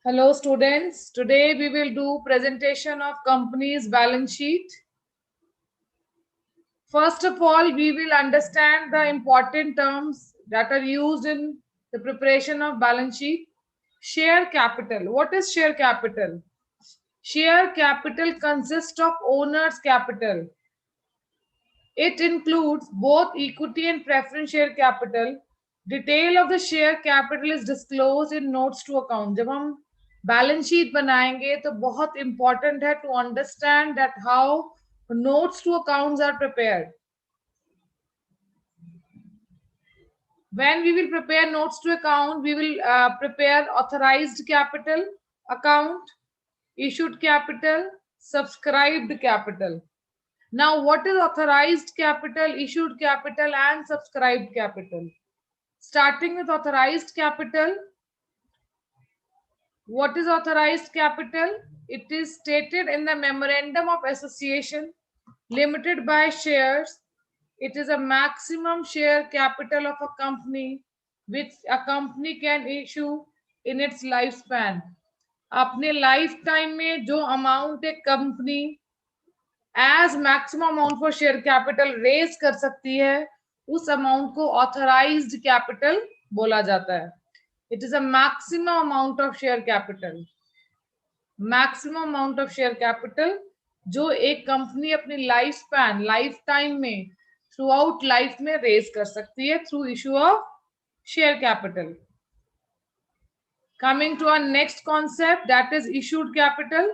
Hello students, today we will do presentation of company's balance sheet. First of all, we will understand the important terms that are used in the preparation of balance sheet. Share capital. What is share capital? Share capital consists of owner's capital. It includes both equity and preference share capital. Detail of the share capital is disclosed in notes to account. जब हम balance sheet बनाएंगे तो बहुत important है to understand that how notes to accounts are prepared. When we will prepare notes to account, we will prepare authorized capital account, issued capital, subscribed capital. Now, what is authorized capital, issued capital, and subscribed capital? Starting with authorized capital. What is authorized capital? It is stated in the Memorandum of Association limited by shares. It is a maximum share capital of a company which a company can issue in its lifespan. अपने lifetime में जो amount एक company as maximum amount for share capital raise कर सकती है उस amount को authorised capital बोला जाता है. It is a maximum amount of share capital. Maximum amount of share capital जो एक कंपनी अपनी लाइफ स्पैन लाइफ टाइम में थ्रू आउट लाइफ में रेज कर सकती है through issue of share capital. Coming to our next concept, that is issued capital.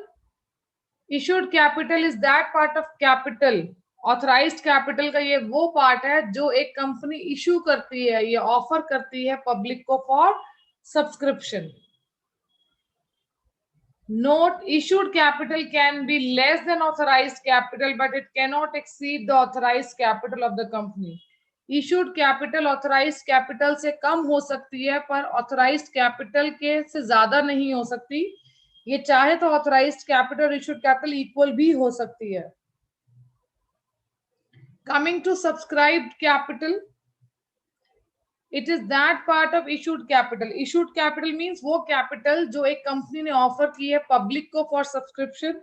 Issued capital is that part of capital. Authorized capital का ये वो part है जो एक कंपनी इशू करती है, ये ऑफर करती है पब्लिक को for subscription. Note, issued capital can be less than authorized capital, but it cannot exceed the authorized capital of the company. Issued capital authorized capital से कम हो सकती है पर authorized capital के से ज्यादा नहीं हो सकती. ये चाहे तो authorized capital और issued capital equal भी हो सकती है. Coming to subscribed capital, it is that part of issued capital. Issued capital means वो capital जो एक company ने offer की है public को for subscription,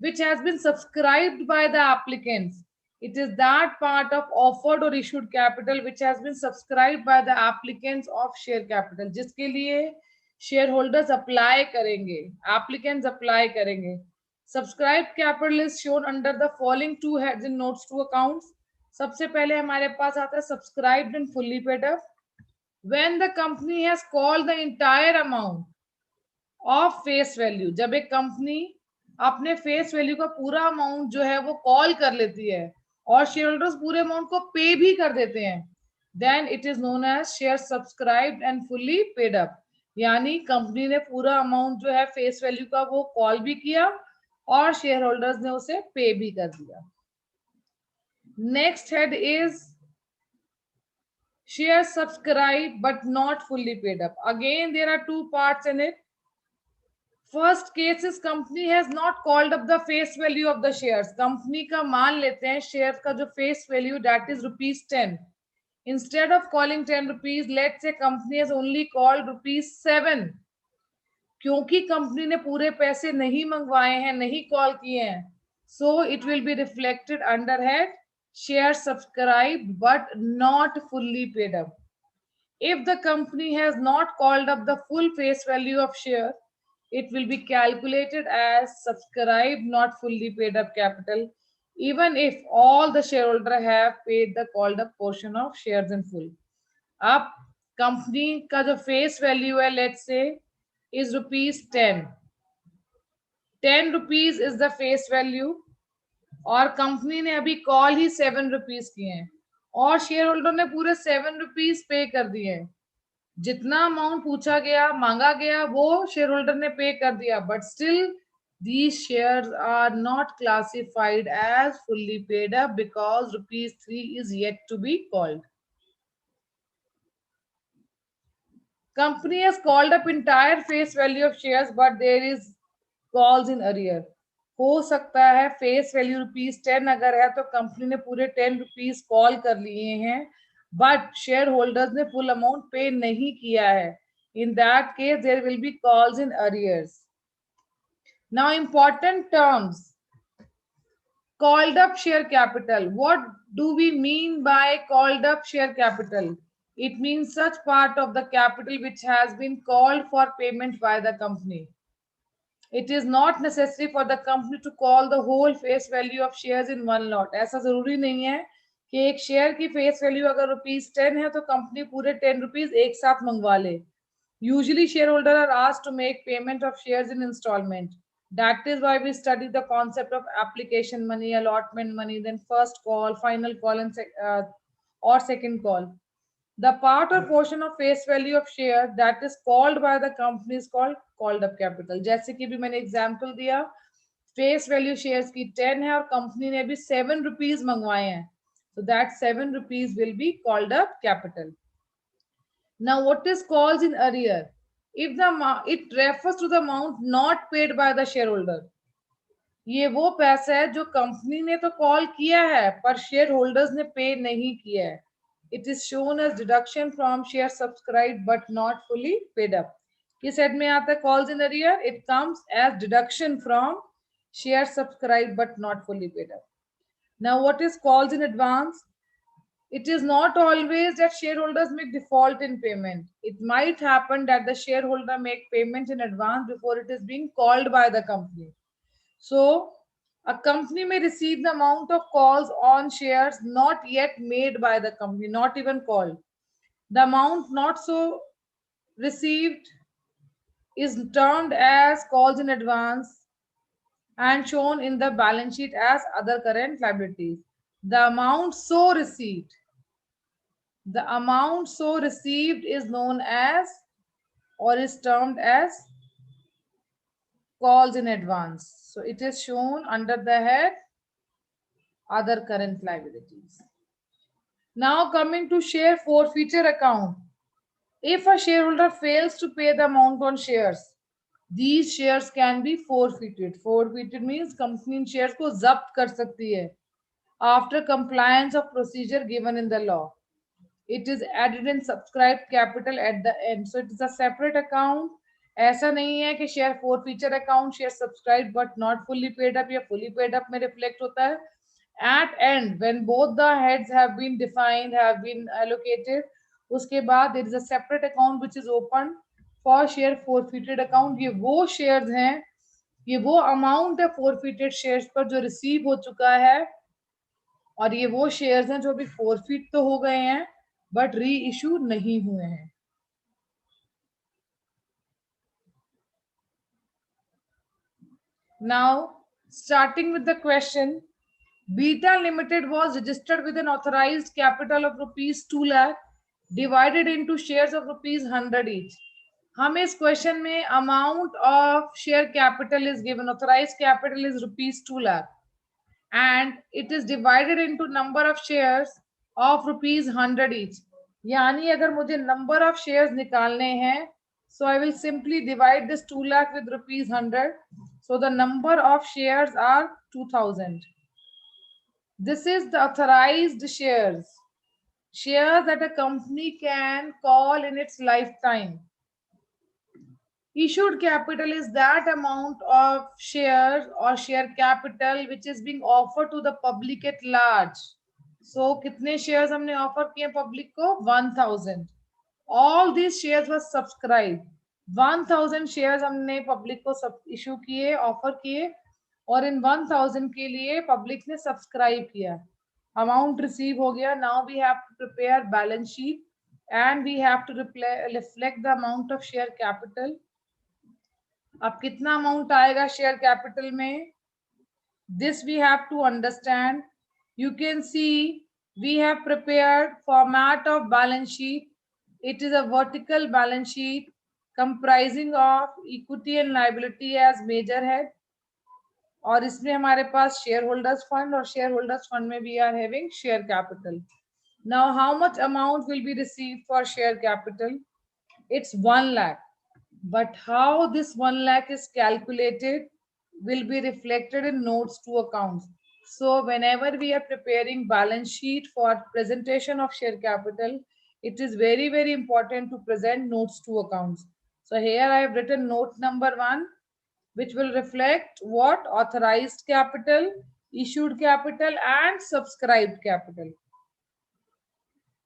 which has been subscribed by the applicants. It is that part of offered or issued capital which has been subscribed by the applicants of share capital, जिसके लिए shareholders apply करेंगे, applicants apply करेंगे. Subscribed capital is shown under the following two heads in notes to accounts. सबसे पहले हमारे पास आता है subscribed and fully paid up. When the company has called the entire amount of face value, जब एक company अपने face value का पूरा अमाउंट जो है वो कॉल कर लेती है और शेयर होल्डर्स पूरे अमाउंट को पे भी कर देते हैं, then it is known as share subscribed and fully paid up. यानी कंपनी ने पूरा अमाउंट जो है फेस वैल्यू का वो कॉल भी किया और शेयर होल्डर्स ने उसे पे भी कर दिया. Next head is share subscribed but not fully paid up. Again, there are two parts in it. First case is company has not called up the face value of the shares. Company का मान लेते हैं shares का जो face value that is ₹10. Instead of calling ₹10, let's say company has only called ₹7. क्योंकि company ने पूरे पैसे नहीं मंगवाए हैं, नहीं कॉल किए हैं, so it will be reflected under head share subscribed but not fully paid up. If the company has not called up the full face value of share, it will be calculated as subscribed not fully paid up capital, even if all the shareholder have paid the called up portion of shares in full. अब company का जो face value है let's say is ₹10. ₹10 is the face value और company ने अभी call ही ₹7 किए हैं और शेयर होल्डर ने पूरे ₹7 पे कर दिए हैं. जितना अमाउंट पूछा गया मांगा गया वो शेयर होल्डर ने पे कर दिया, but still these shares are not classified as fully paid up because ₹3 is yet to be called. Company has called up entire face value of shares but there is calls in arrear. हो सकता है face value ₹10 अगर है तो company ने पूरे ₹10 call कर लिए हैं बट शेयर होल्डर्स ने फुल अमाउंट पे नहीं किया है. In that case, there will be calls in arrears. Now, important terms. Called up share capital. What do we mean by called up share capital? It means such part of the capital which has been called for payment by the company. It is not necessary for the company to call the whole face value of shares in one lot. ऐसा जरूरी नहीं है कि एक share की face value अगर ₹10 है तो कंपनी पूरे ₹10 एक साथ मंगवा ले. Usually shareholders are asked to make payment of shares in installment. That is why we study the concept of application money, allotment money, then first call, final call, and or second call. The part or portion of face value of share that is called by the company is called called up capital. जैसे कि भी मैंने example दिया, face value shares की 10 है और company ने भी ₹7 मंगवाए हैं, so that ₹7 will be called up capital. Now, what is calls in arrear? If it refers to the amount not paid by the shareholder. ये वो पैसा है जो कंपनी ने तो कॉल किया है पर शेयर होल्डर्स ने पे नहीं किया है. It is shown as deduction from share subscribed but not fully paid up. किस हेड में आता है calls in arrear? It comes as deduction from share subscribed but not fully paid up. Now, what is calls in advance? It is not always that shareholders make default in payment. It might happen that the shareholder make payment in advance before it is being called by the company. So, a company may receive the amount of calls on shares not yet made by the company, not even called. The amount not so received is termed as calls in advance and shown in the balance sheet as other current liabilities. The amount so received is known as or is termed as calls in advance. So it is shown under the head other current liabilities. Now coming to share forfeiture account. If a shareholder fails to pay the amount on shares, these shares can be forfeited. Forfeited means company shares को जब्त कर सकती है after compliance of procedure given in the law. It is added in subscribed capital at the end. So it is a separate account. ऐसा नहीं है कि share forfeiture account share subscribed but not fully paid up या fully paid up में reflect होता है. At end, when both the heads have been defined, have been allocated, उसके बाद there is a separate account which is open for share forfeited account. ये वो shares हैं, ये वो amount है forfeited shares पर जो receive हो चुका है और ये वो shares हैं जो अभी forfeit तो हो गए हैं but reissue नहीं हुए हैं. Now, starting with the question, Beta Limited was registered with an authorized capital of ₹2 lakh divided into shares of ₹100 each. हमें इस क्वेश्चन में amount of share capital is given, authorized capital is ₹2 lakh and it is divided into number of shares of ₹100 each. यानी अगर मुझे number of shares निकालने हैं, so I will simply divide this 2 lakh with ₹100. So the number of shares are 2000. This is the authorized shares. Shares that a company can call in its lifetime. Issued capital is that amount of shares or share capital which is being offered to the public at large. So कितने shares हमने offer किए public को? 1000. All these shares were subscribed. 1000 shares हमने public को issue किए, offer किए और इन 1000 के लिए public ने subscribe किया. Amount receive हो गया. Now we have to prepare balance sheet and we have to reflect the amount of share capital. अब कितना अमाउंट आएगा शेयर कैपिटल में? This we have to understand. You can see we have prepared format of balance sheet. It is a vertical balance sheet comprising of equity and liability as major head. और इसमें हमारे पास share holders fund और share holders fund में we are having share capital. Now how much amount will be received for share capital? It's 1 lakh. But how this 1 lakh is calculated will be reflected in notes to accounts. So whenever we are preparing balance sheet for presentation of share capital, it is very, very important to present notes to accounts. So here I have written note number 1, which will reflect what? Authorized capital, issued capital, and subscribed capital.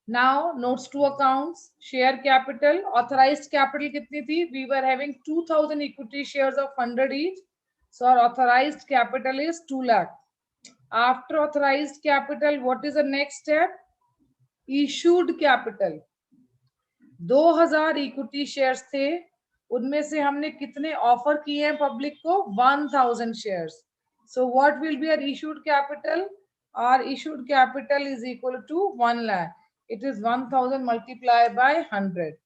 Now, notes to accounts, share capital, authorized capital kitni thi? We were having 2000 equity shares of 100 each. So our authorized capital is 2 lakh. After authorized capital, what is the next step? Issued capital. 2000 equity shares थे, उनमें से हमने कितने offer किए हैं public को? 1000 shares. So what will be our issued capital? Our issued capital is equal to 1 lakh. It is 1000 multiplied by 100.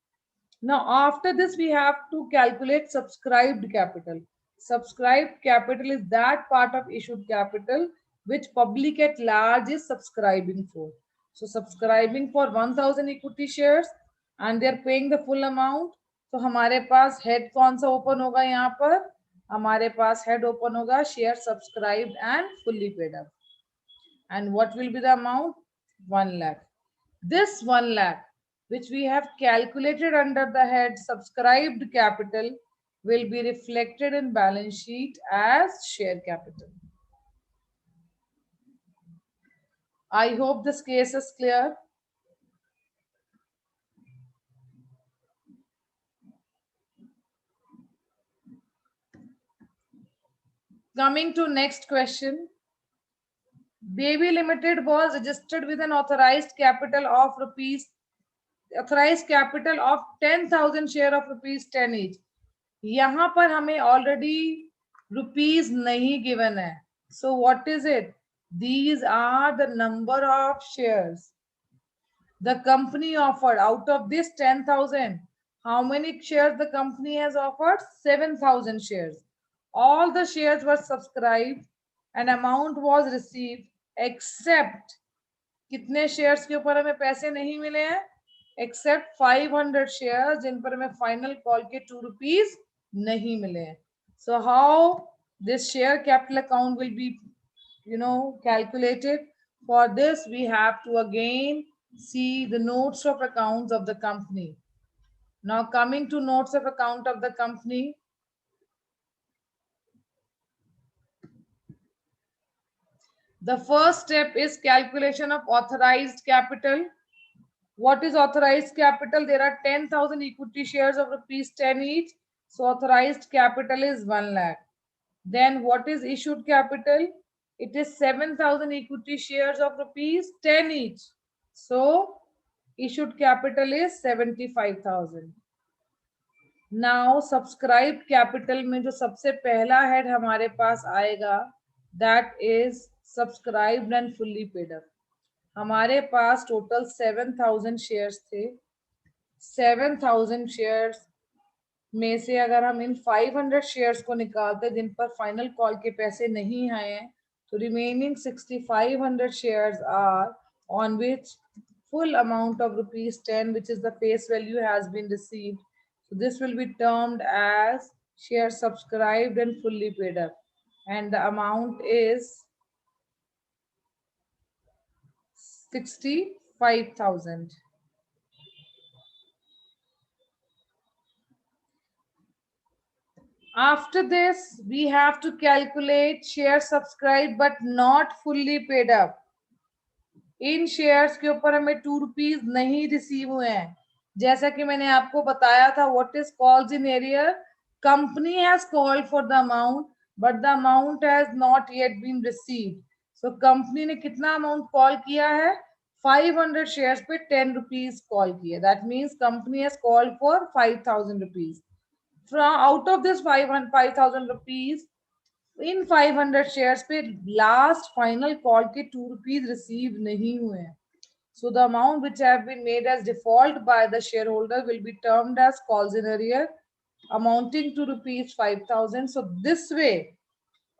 Now after this we have to calculate subscribed capital. Subscribed capital is that part of issued capital which public at large is subscribing for. So subscribing for 1000 equity shares and they are paying the full amount. तो हमारे पास head कौन सा open होगा? यहाँ पर हमारे पास head open होगा share subscribed and fully paid up. And what will be the amount? 1 lakh. This 1 lakh which we have calculated under the head subscribed capital will be reflected in balance sheet as share capital. I hope this case is clear. Coming to next question. Baby Limited was registered with an authorized capital of 10,000 share of rupees 10 each. यहाँ पर हमें already rupees नहीं given है. So what is it? These are the number of shares the company offered. Out of this 10,000, how many shares the company has offered? 7,000 shares. All the shares were subscribed and amount was received except कितने shares के ऊपर हमें पैसे नहीं मिले हैं? Except 500 shares जिन पर हमें फाइनल कॉल के 2 rupees नहीं मिले हैं. So how this share capital account will be calculated? For this we have to again see the notes of accounts of the company. Now coming to notes of account of the company. The first step is calculation of authorized capital. What is authorized capital? There are 10,000 equity shares of rupees 10 each. So authorized capital is 1 lakh. Then what is issued capital? It is 7,000 equity shares of rupees 10 each. So issued capital is 75,000. Now subscribed capital में जो सबसे पहला head हमारे पास आएगा, that is subscribed and fully paid up. हमारे पास total 7,000 shares थे. 7,000 shares में से अगर हम इन 500 शेयर्स को निकालते जिन पर फाइनल कॉल के पैसे नहीं आए हैं, तो remaining 6,500 shares are on which full amount of rupees 10 which is the face value has been received. So this will be termed as share subscribed and fully paid up, and the amount is 65,000. After this we have to calculate share subscribed but not fully paid up. In shares के ऊपर हमें 2 rupees नहीं receive हुए हैं. जैसा कि मैंने आपको बताया था, what is calls in arrear? Company has called for the amount but the amount has not yet been received. So company ने कितना अमाउंट कॉल किया है? 500 शेयर्स पे 10 rupees कॉल किया. That means company has called for 5,000 rupees. From out of this 5,000 rupees, in 500 shares पे last final call के 2 rupees receive नहीं हुए हैं. So the amount which have been made as default by the shareholder will be termed as calls in arrear, amounting to rupees 5,000. So this way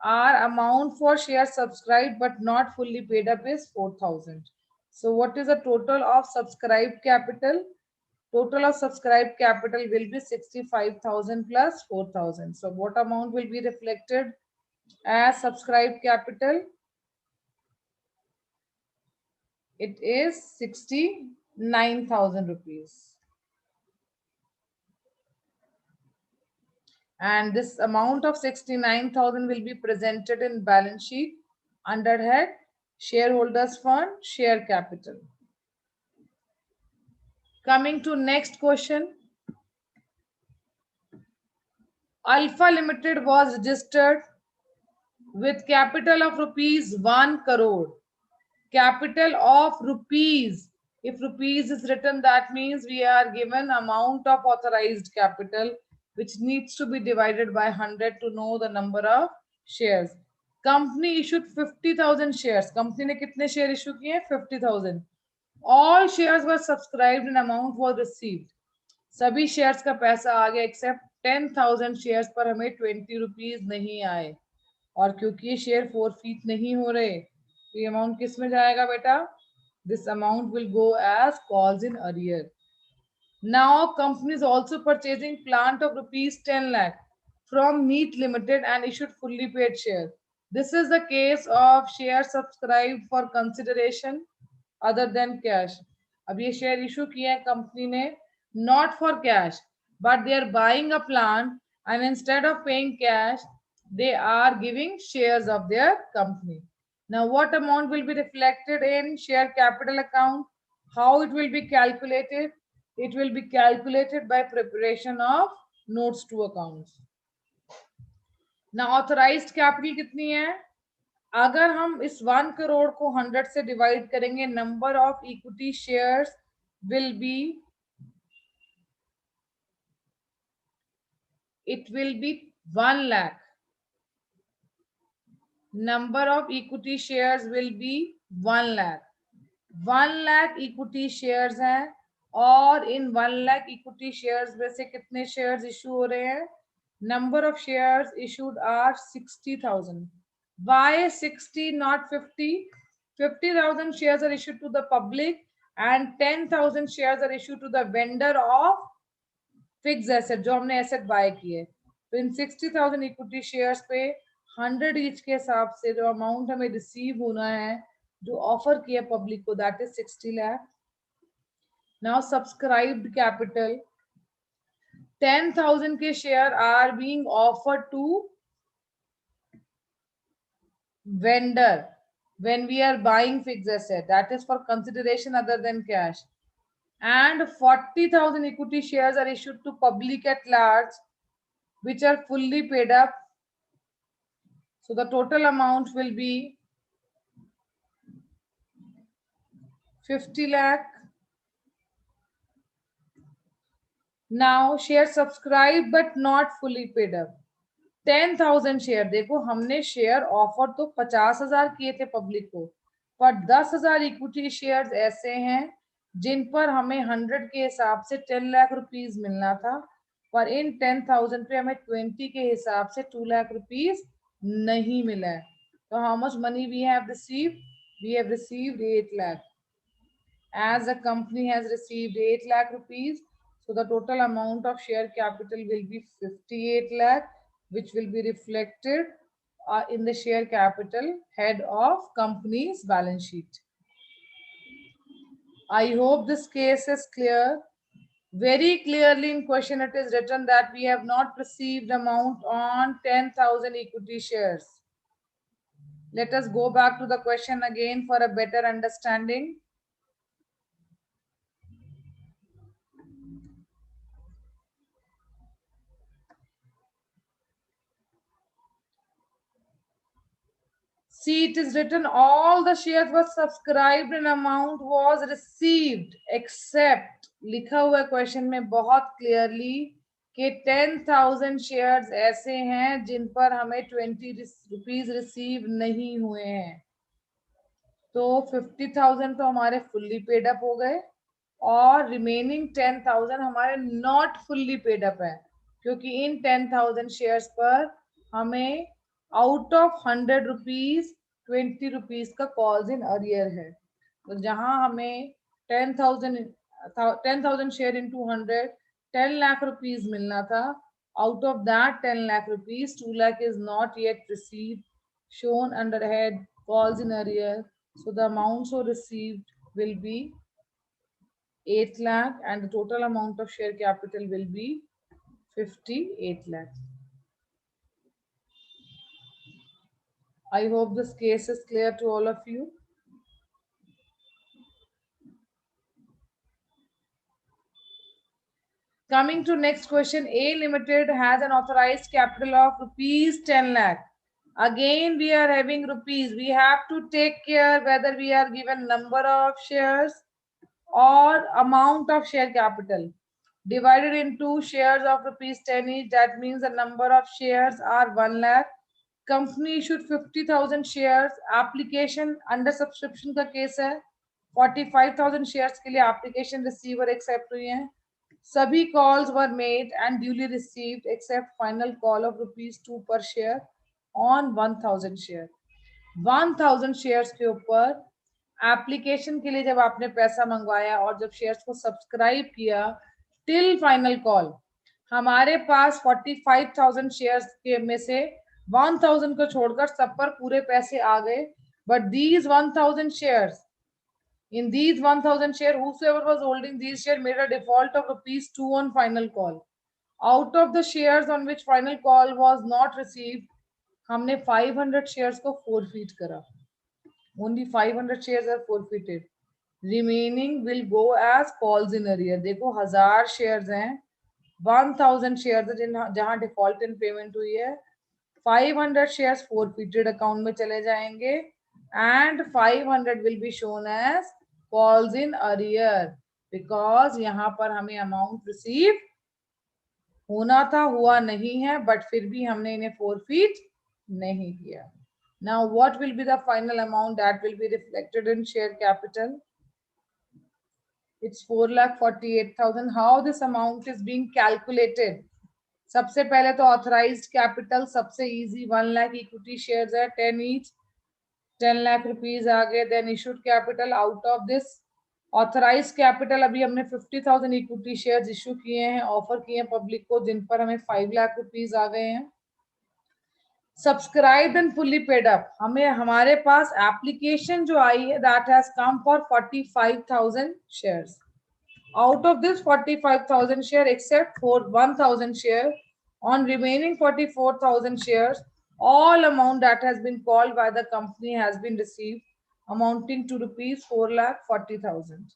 our amount for shares subscribed but not fully paid up is 4,000. So what is the total of subscribed capital? Total of subscribed capital will be 65,000 plus 4,000. So what amount will be reflected as subscribed capital? It is 60 9,000 rupees. And this amount of 69,000 will be presented in balance sheet under head shareholders fund, share capital. Coming to next question. Alpha Limited was registered with capital of rupees 1 crore. Capital of rupees. If rupees is written, that means we are given amount of authorized capital, which needs to be divided by 100 to know the number of shares. Company issued 50,000 shares. Company ने कितने share issue किए? 50,000. All shares were subscribed and amount was received. सभी shares का पैसा आ गया accept 10,000 shares पर हमें 20 rupees नहीं आए. और क्योंकि ये शेयर फोरफीट नहीं हो रहे, तो ये अमाउंट किस में जाएगा बेटा? This amount will go as calls in arrear. Now company is also purchasing plant of rupees 10 lakh from Neat limited and issued fully paid share. This is the case of share subscribe for consideration other than cash. अब ये share issue किए हैं company ने not for cash, but they are buying a plant, and instead of paying cash, they are giving shares of their company. Now, what amount will be reflected in share capital account? How it will be calculated? It will be calculated by preparation of notes to accounts. Now, authorized capital कितनी है? अगर हम इस 1 करोड़ को 100 से divide करेंगे, number of equity shares will be, it will be 1 lakh. Number of equity shares will be 1 lakh. 1 lakh equity shares हैं और इन 1 lakh equity shares में से कितने shares issue हो रहे हैं? Number of shares issued are 60,000. Why 60 not 50? 50,000 shares are issued to the public and 10,000 shares are issued to the vendor of fix asset जो हमने एसेट बाय किए. तो इन 60,000 इक्विटी शेयर्स पे 100 ईच के हिसाब से जो अमाउंट हमें रिसीव होना है, जो ऑफर किया पब्लिक को, that is 60 lakh. Now subscribed capital 10,000 के share are being offered to vendor when we are buying fixed asset, that is for consideration other than cash. And 40,000 equity shares are issued to public at large, which are fully paid up. So the total amount will be 50 lakh. Now share subscribed but not fully paid up. 10,000 share. देखो हमने share offer तो 50,000 किए थे public को, पर 10,000 equity shares ऐसे हैं जिन पर हमें 100 के हिसाब से 10 लाख रुपीज मिलना था, पर इन 10,000 पे हमें 20 के हिसाब से 2 लाख रुपीज नहीं मिला है. तो how much money we have received? We have received 8 lakh. As the company has received 8 lakh rupees, so the total amount of share capital will be 58 lakh, which will be reflected in the share capital head of company's balance sheet. I hope this case is clear. Very clearly in question it is written that we have not received amount on 10,000 equity shares. Let us go back to the question again for a better understanding. See, it is written all the shares were subscribed and amount was received except, लिखा हुआ question में बहुत clearly कि 10,000 shares ऐसे हैं जिन पर हमें 20 rupees receive नहीं हुए हैं. तो 50,000 तो हमारे फुल्ली पेड अप हो गए और रिमेनिंग 10,000 हमारे नॉट फुल्ली पेड अप है, क्योंकि इन 10,000 शेयर्स पर हमें आउट ऑफ 100 रुपीज 20 रुपीज का कॉल्स इन अरियर है. तो जहां हमें 10,000 शेयर इंटू 100 10 लाख रुपीज मिलना था, out of that 10 lakh rupees 2 lakh is not yet received, shown under head calls in arrear. So the amount so received will be 8 lakh and the total amount of share capital will be 58 lakh. I hope this case is clear to all of you. Coming to next question, A Limited has an authorized capital of rupees 10 lakh. Again, we are having rupees. We have to take care whether we are given number of shares or amount of share capital. Divided into shares of rupees 10 each, that means the number of shares are 1 lakh. Company issued 50,000 shares. Application under subscription का case है. 45,000 shares के लिए application receiver accept हुई है. सभी calls were made and duly received except final call of rupees 2 per share on 1,000 share. 1,000 shares के ऊपर application के लिए जब आपने पैसा मंगवाया और जब शेयर्स को सब्सक्राइब किया टिल फाइनल कॉल, हमारे पास 45,000 शेयर्स के में से 1,000 को छोड़कर सब पर पूरे पैसे आ गए. But these 1,000 shares, in these 1,000 share, whosoever was holding these share made a default of rupees 2 on final call. Out of the shares on which final call was not received, हमने 500 shares को forfeit करा. Only 500 shares are forfeited. Remaining will go as calls in arrear. देखो 1000 shares हैं, 1,000 shares जहां default in payment हुई है, 500 shares forfeited account में चले जाएंगे and 500 will be shown as calls in arrear because यहाँ पर हमें amount receive होना था, हुआ नहीं है, but फिर भी हमने इन्हें forfeit नहीं किया. Now what will be the final amount that will be reflected in share capital? It's 4,48,000. How this amount is being calculated? सबसे पहले तो authorized capital सबसे easy 1 lakh equity shares है 10 each, 10 lakh rupees आ गए. Then issued capital, out of this authorized capital अभी हमने 50,000 equity shares issue किए हैं, ऑफर किए हैं पब्लिक को, जिन पर हमें 5 lakh rupees आ गए हैं. Subscribe and fully paid up, हमें हमारे पास एप्लीकेशन जो आई है that has come for 45,000 shares. Out of this 45,000 share except for 1,000 share on remaining 44,000 shares, all amount that has been called by the company has been received amounting to rupees 4,40,000.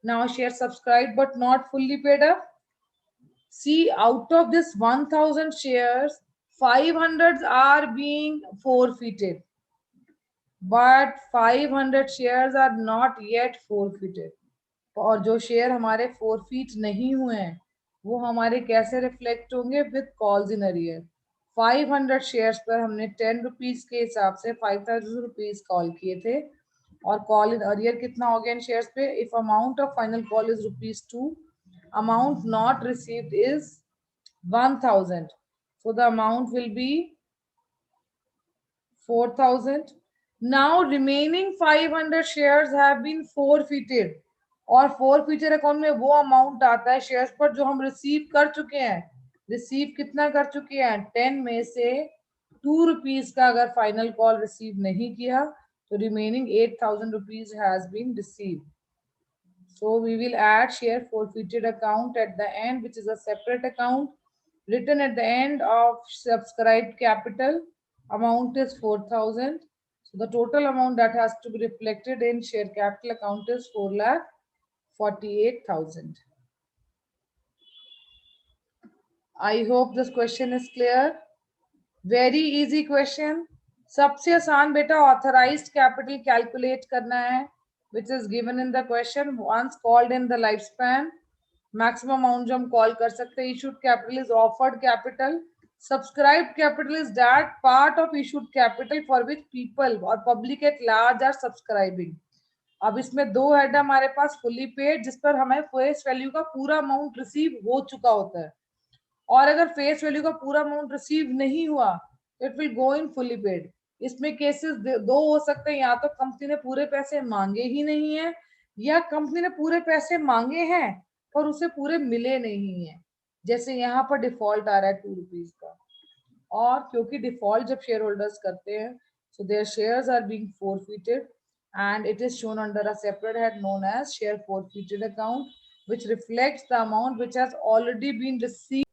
Now share subscribed but not fully paid up. See, out of this 1,000 shares, 500 are being forfeited, but 500 shares are not yet forfeited. और जो share हमारे forfeit नहीं हुए हैं वो हमारे कैसे reflect होंगे? With calls in arrear. 500 shares पर हमने 10 रुपीज के हिसाब से 5,000 रुपीज कॉल किए थे और कॉल इन अरियर कितना हो गया इन शेयर्स पे? If amount of final call is rupees 2, amount not received is 1,000. So the amount will be 4,000. Now remaining 500 shares have been forfeited. और forfeited अकाउंट में वो अमाउंट आता है शेयर्स पर जो हम रिसीव कर चुके हैं. रिसीव कितना कर चुके हैं? 10 में से 2 रुपीज का अगर फाइनल कॉल रिसीव नहीं किया तो remaining 8,000 rupees has been received. So we will add share forfeited account at the end, which is a separate account written at the end of subscribed capital. Amount is 4,000. So the total amount that has to be reflected in share capital account is 4,48,000. I hope this question is clear. Very easy question. सबसे आसान बेटा authorized capital calculate करना है, which is given in the question. Once called in the lifespan, maximum amount जो हम call कर सकते हैं. Issued capital is offered capital. Subscribed capital is that part of issued capital for which people or public at large are subscribing. अब इसमें दो head हमारे पास, fully paid जिस पर हमें फेस वैल्यू का पूरा अमाउंट रिसीव हो चुका होता है, और अगर फेस वैल्यू का पूरा अमाउंट रिसीव नहीं हुआ it will go in fully paid. इसमें केसेस दो हो सकते हैं, या तो कंपनी ने पूरे पैसे मांगे ही नहीं है या कंपनी ने पूरे पैसे मांगे हैं पर उसे पूरे मिले नहीं है. जैसे यहाँ पर डिफॉल्ट आ रहा है 2 रुपीज का, और क्योंकि डिफॉल्ट जब शेयर होल्डर्स करते हैं so their shares are being forfeited and it is shown under a separate head known as share forfeited account. which reflects the amount which has already been received.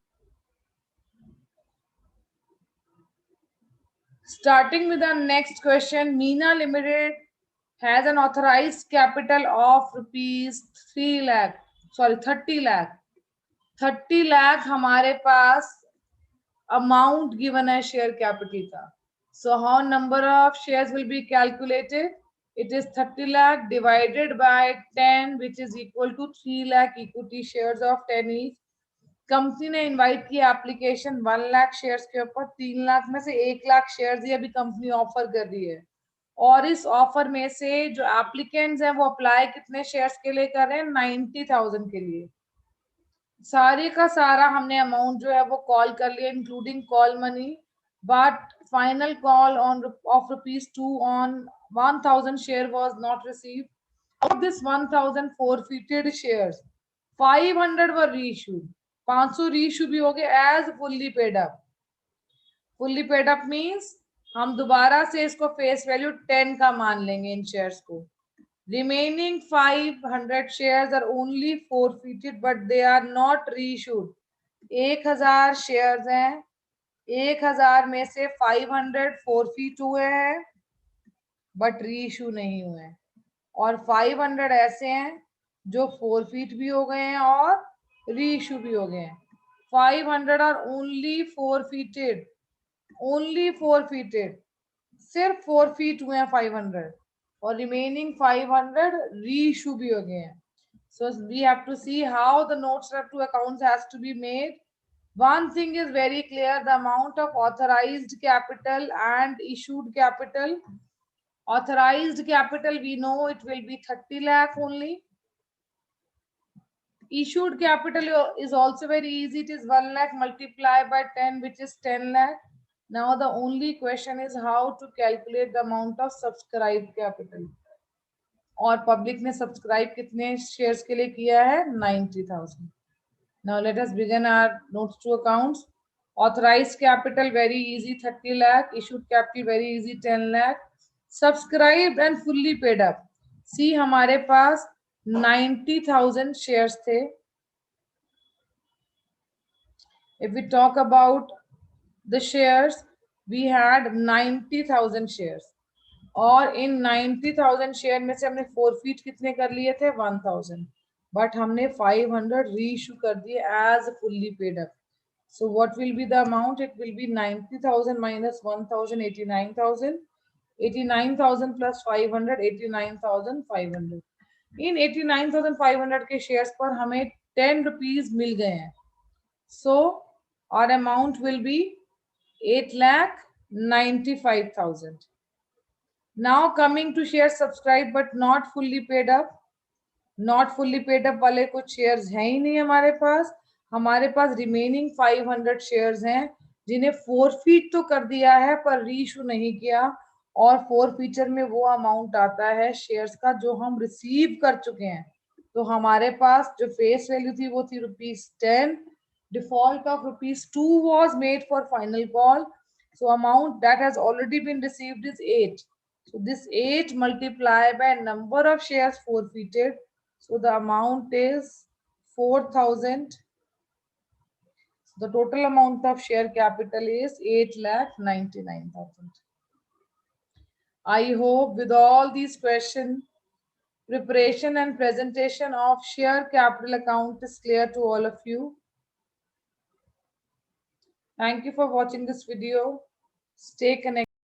Starting with the next question, Meena Limited has an authorized capital of rupees 3 lakh, sorry 30 lakh. 30 lakh हमारे पास amount given है share capital का. So how number of shares will be calculated? It is 30 lakh divided by 10, which is equal to 3 lakh equity shares of 10 each. Company ने invite किया application 1 lakh shares के ऊपर, 3 लाख में से 1 lakh shares ही अभी company offer कर रही है. और इस ऑफर में से जो एप्लीकेंट्स हैं वो अप्लाई कितने शेयर्स के लिए कर रहे हैं? 90,000 के लिए. सारे का सारा हमने अमाउंट जो है वो कॉल कर लिया including call money, but final call on of ₹2 on 1,000 share was not received. Of this 1,000 forfeited shares, 500 were reissued. 500 reissue भी हो गए as fully paid up. Fully paid up means हम दोबारा से इसको फेस वैल्यू 10 का मान लेंगे इन शेयर्स को. Remaining 500 shares are only forfeited but they are not reissued. 1000 shares हैं, 1000 में से 500 forfeit हुए हैं बट रीइश्यू नहीं हुए हैं, और 500 ऐसे हैं जो forfeit भी हो गए हैं और रीइश्यू भी हो गए हैं. 500 are only forfeited, only forfeited, सिर्फ forfeit हुए हैं 500, और रिमेनिंग 500 रीइश्यू भी हो गए हैं. So we have to see how the notes to accounts has to be made. One thing is very clear, the amount of authorized capital and issued capital. Authorized capital, we know it will be 30 lakh only. Issued capital is also very easy. It is 1 lakh multiplied by 10, which is 10 lakh. Now the only question is how to calculate the amount of subscribed capital. और public ने subscribe कितने shares के लिए किया है? 90,000. Now let us begin our notes to accounts. Authorized capital very easy 30 lakh, issued capital very easy 10 lakh, subscribed and fully paid up. See हमारे पास 90,000 shares थे. If we talk about the shares, we had 90,000 shares. और इन 90,000 share में से हमने forfeit कितने कर लिए थे? 1,000. बट हमने 500 रीइश्यू कर दिए as fully paid up. So what will be the amount? It will be 90,000 minus 1,000, 89,000. 89,000 plus 500, 89,500. इन 89,500 के शेयर्स पर हमें 10 रुपीज मिल गए हैं. So our amount will be 8,95,000. Now coming to shares subscribed but not fully paid up. Not fully paid up वाले कुछ shares हैं ही नहीं हमारे पास. हमारे पास रिमेनिंग 500 शेयर्स हैं जिन्हें फोरफीट तो कर दिया है पर रीइश्यू नहीं किया, और फोरफीचर में वो अमाउंट आता है शेयर्स का जो हम रिसीव कर चुके हैं. तो हमारे पास जो फेस वैल्यू थी वो थी ₹10. Default of ₹2 was made for final call. So amount that has already been received is 8. So this 8 multiplied by number of shares forfeited. So the amount is 4,000. The total amount of share capital is 8,99,000. I hope with all these questions, preparation and presentation of share capital account is clear to all of you. Thank you for watching this video. Stay connected.